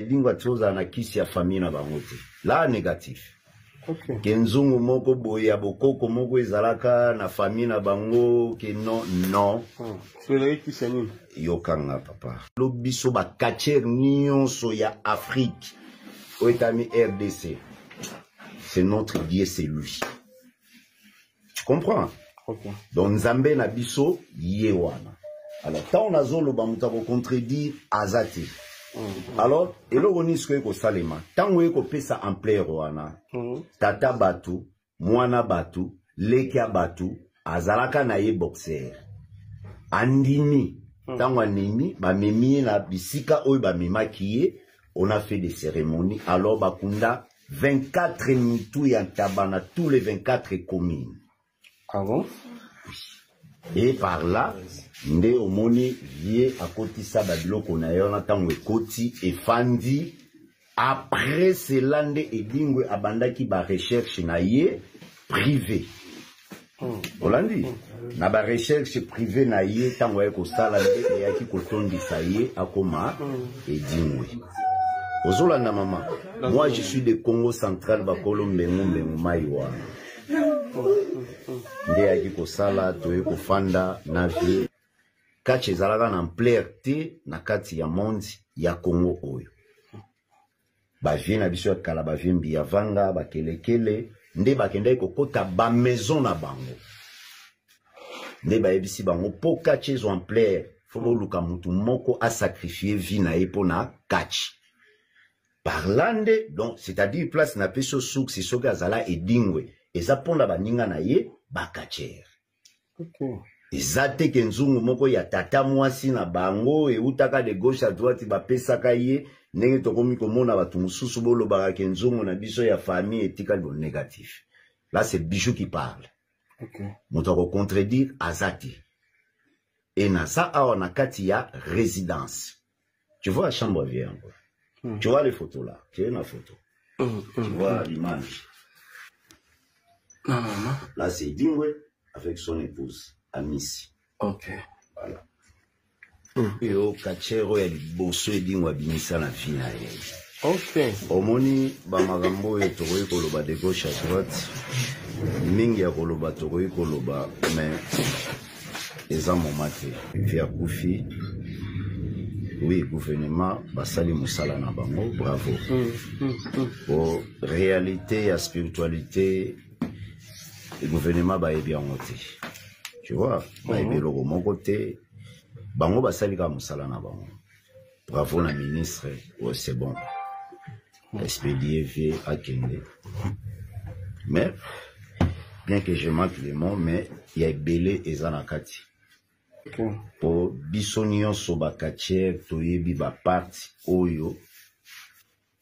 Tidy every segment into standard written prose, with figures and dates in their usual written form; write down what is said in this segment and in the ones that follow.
Lingua tsoza na kisi ya famille na bangote. Là négatif. Okay. Kenzungu moko boya bokoko moko ezalaka na famille na bango ke non. Frédéric Kisani. Yokanga papa. Lobiso ba kacher nyonso ya Afrique. Oetami RDC. C'est notre Dieu, c'est lui. Tu comprends? Okay. Donc Nzambe na biso yewana. Alors tant on a zolo ba mutako contredire azati. Alors eloko ni sko ko salema. Tango eko pesa ampleur wana. Tata batu, mwana batu, lekia batu, azalaka na ye boxer. Andimi. Tango animi ba memi na bisika oyo ba memakiye, on a fait des cérémonies. Alors bakunda 24 mitou ya tabana tous les 24 communes. Ah bon? Et par là, nde omoni vie à côté ça babiloko na yo na tango ekoti et fandi. Après cela nde edingwe abandaki ba recherche na ye privé. Olandi na ba recherche privé na ye tango eko sala nde yaki kotondisa ye akoma edingwe. Ozolanda maman. Moi je suis de Congo central bakolo mbengu maiwa. Nde yaki kosala to eko fanda na vie. Kache zalaka na ampleur te na kati ya monde ya Congo oyo. Ba vie na biso ya kala ba vie mbi ya vanga ba kelekele nde bakenda kokota ba maison na bango. Nde ba ebisi bango po kache zo ampleur fo luka mutu moko a sacrifier vie na ye pona kache. Parlando, donc, c'est-à-dire, place na peso souk, si soga zala edingwe, eza ponda baninga na ye, bakacher. Okay. Eza te kenzungu moko ya tata mwasi na bango, e utaka de gauche à droite, ba pesaka ye, nenge tokomi komona batu mususu bolo baka kenzungu na biso ya famille etika bon négatif. Là, c'est Bijou qui parle. Okay. Moutako contredire azati. Et na sa awa na kati ya résidence. Tu vois la chambre vieille encore. Tu vois les photos là, tu as une photo. Tu vois l'image. Là, c'est Dingwe avec son épouse, Amissi. Ok. Voilà. Et au Kachero, il y a des bosseux Dingwe Binissa la fina. Ok. Omoni, Bamagambo et Toroi Koloba de gauche à droite. Mingi à Koloba, Toroi Koloba, mais ils ont mon maté. Via Koufi. Oui, gouvernement, basali musala na bango, bravo. Pour réalité et spiritualité, le gouvernement va bien monter. Tu vois, va bien le mon côté, bango basali ka musala na bango. Bravo na ministre, ouais, c'est bon. Expédié vie à Kende. Mais, bien que je manque les mots, mais il y a belé et zanakati. Okay. Po bisonio sobakache toyebi ba parti oyo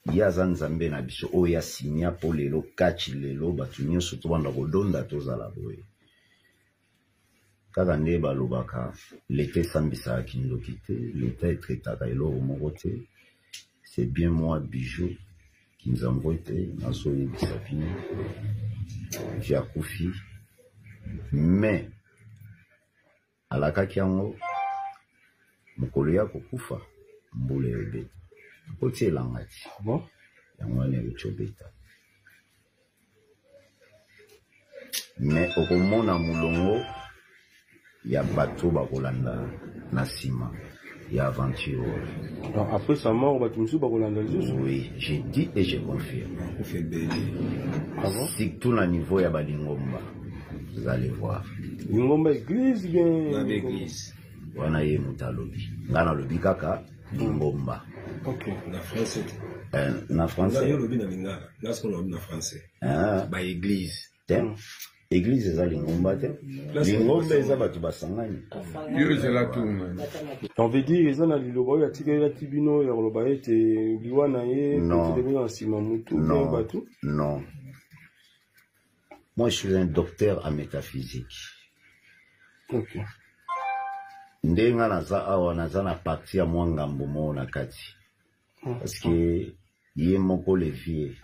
ya zanzambe na biso oya sinya po lelo kachi lelo batunyo soto banda kodonda tozala boye kaka nde balobaka l'été sambisa kindoki te l'été traitaka eloko moko te. C'est bien moi Bijou qui nous envoie te nazoyebisa bino via Koufi mais alakaki yango mokolo ya kokufa mbula ebeta koti elangati bon yango wana echobeta mais okomona mulongo ya bato bakolanda na nsima ya aventure. Donc après sa mort bato mosusu bakolanda lisusu. Oui, j'ai dit et je confirme. Ah bon? Surtout na niveau ya balingomba. Vous allez voir. Lingomba église bien. L'église. Wana ye mutalobi. Ngana lobi kaka lingomba. Ok. Na français. Na français. Na lobi na lingala. Na ce qu'on lobi na français. Ah. Ba église. Église eza lingomba te. Lingomba eza batu basangani. Yo ezala tuma. On veut dire eza na liloba ya tika ya tibino ya loba ete liwana ye peut-être bien nsima mutu bien batu. Non. Moi, je suis un docteur en métaphysique. Ok. Ndenga naza awa naza na parti ya mwangambo mo na kati. Parce que ye moko le vie.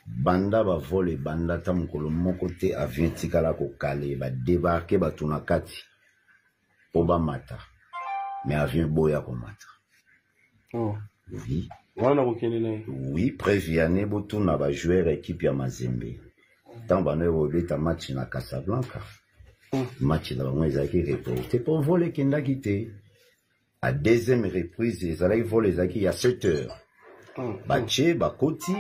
Banda ba vole banda ta mukolo moko te avion tikala ko kale ba débarquer ba tuna kati. Po ba mata. Mais avion boya ko mata. Oh. Oui. Oui, préviané botuna ba joueur équipe ya Mazembe. Tant ba no robeta match na Casablanca. Match na bango ezaki reporté pour voler kenda quitté. À deuxième reprise, ils allaient voler zaki à 7 heures. Bache, bakoti,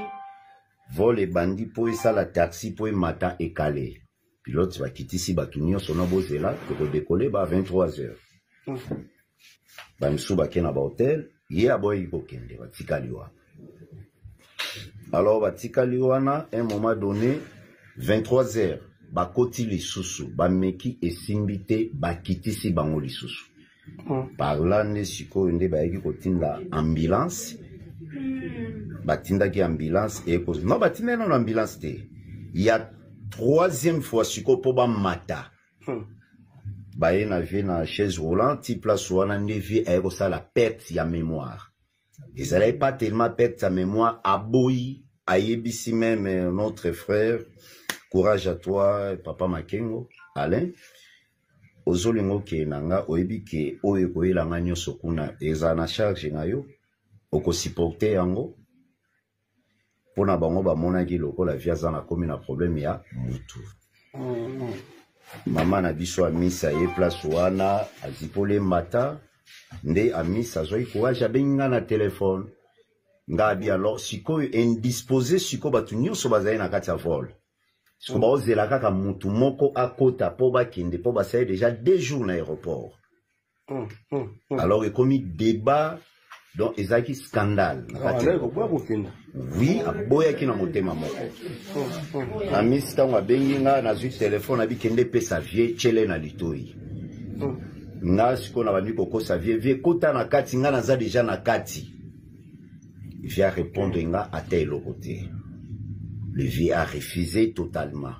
vole bandi pour ça la taxi pour matin et calé. Pilote va quitter si batunio son abozela pour décoller à 23 heures. Bamsou bakena ba hôtel, yé aboy bokende batikaliwa. Alors batikaliwa na un moment donné 23 heures, bakoti lisusu, bameki esimbite bakiti si bango lisusu. Par là, ne siko nde ba yeki kotinda ambulance. Batinda ki ambulance et cause. Non, batinda non ambulance te. Il y a troisième fois siko po ba mata. Ba ye na vie na chaise roulante, ti place wana nde vie ayeko sa la perte ya mémoire. Ils allaient pas tellement perdre sa mémoire à boyi, ayebisi même notre frère. Courage à toi, papa Makengo, Alain. Ozolingo ke nanga oyebi ke oyo koyelanga nyonso kuna eza na charge na yo okosupporter yango pona bango bamonaki lokola viaza na komi na problème ya mutu. Mama na biso amisa ye place wana azipole mata nde amisa zoi courage abenga na téléphone nga bi alors sikoyo indisposé siko batu nyonso bazali na kati ya vol. Si on va la kaka mutu moko à kota po ba kende po ba ça déjà 2 jours na aéroport. Alors il commis débat donc ezaki scandale. Oui, aboya ki na motema moko. Amisi tango bengi nga na zui téléphone abi kende pe sa vie chele na litoi. Nga siko na bandi koko sa vie kota na kati nga na za déjà na kati. Il vient répondre nga ate eloko te. Le vieux a refusé totalement.